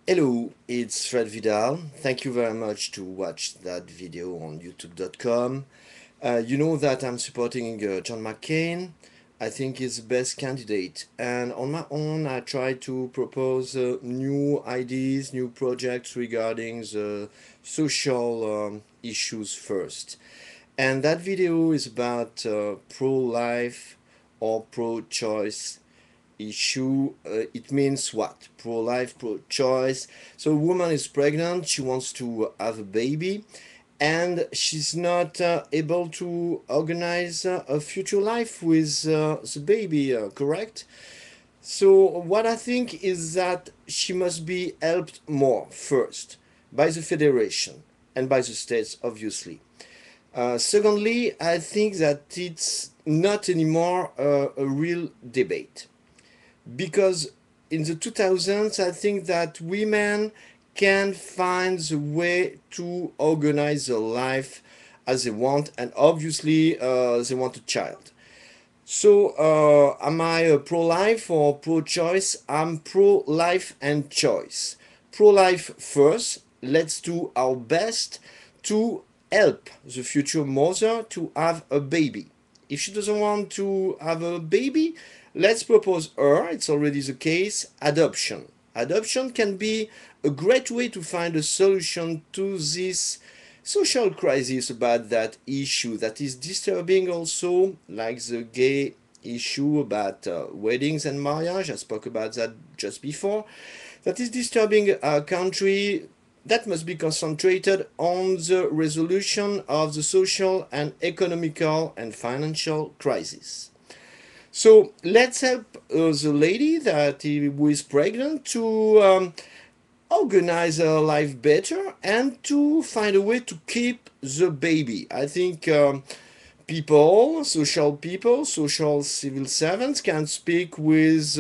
Hello, it's Fred Vidal. Thank you very much to watch that video on youtube.com. You know that I'm supporting John McCain. I think he's the best candidate. And on my own, I try to propose new ideas, new projects regarding the social issues first. And that video is about pro-life or pro-choice issue. It means what? Pro-life, pro-choice. So a woman is pregnant, she wants to have a baby, and she's not able to organize a future life with the baby, correct? So what I think is that she must be helped more first by the federation and by the states, obviously. Secondly, I think that it's not anymore a real debate because in the 2000s I think that women can find the way to organize their life as they want, and obviously they want a child. So am I pro-life or pro-choice? I'm pro-life and choice. Pro-life first, let's do our best to help the future mother to have a baby. If she doesn't want to have a baby, let's propose her, it's already the case, adoption. Adoption can be a great way to find a solution to this social crisis about that issue that is disturbing also, like the gay issue about weddings and marriage. I spoke about that just before. That is disturbing our country. That must be concentrated on the resolution of the social and economical and financial crisis. So let's help the lady that who is pregnant to organize her life better and to find a way to keep the baby. I think people, social civil servants can speak with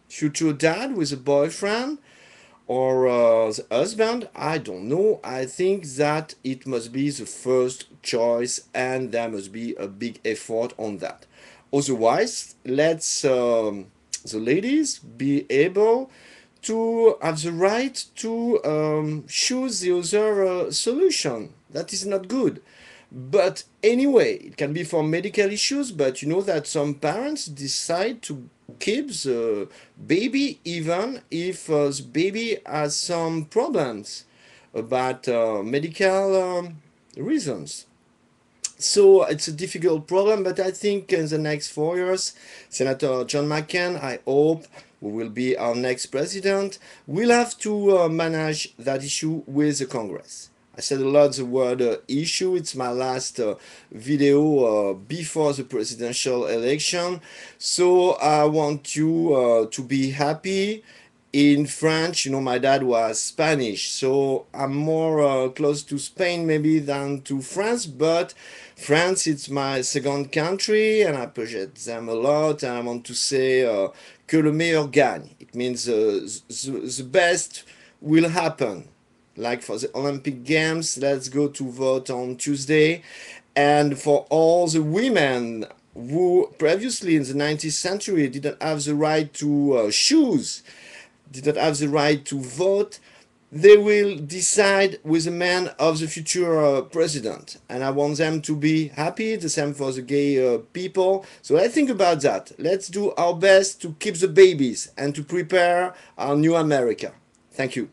future dad, with a boyfriend or the husband. I don't know. I think that it must be the first choice and there must be a big effort on that. Otherwise, let's the ladies be able to have the right to choose the other solution. That is not good. But anyway, it can be for medical issues, but you know that some parents decide to keep the baby even if the baby has some problems about medical reasons. So it's a difficult problem, but I think in the next 4 years, Senator John McCain, I hope, who will be our next president, will have to manage that issue with the Congress. I said a lot the word issue. It's my last video before the presidential election. So I want you to be happy. In French, you know, my dad was Spanish, so I'm more close to Spain maybe than to France, but France, it's my second country and I appreciate them a lot, and I want to say que le meilleur gagne. It means the best will happen. Like for the Olympic Games, let's go to vote on Tuesday. And for all the women who previously in the 19th century didn't have the right to choose, did not have the right to vote, they will decide with the man of the future president. And I want them to be happy, the same for the gay people. So let's think about that. Let's do our best to keep the babies and to prepare our new America. Thank you.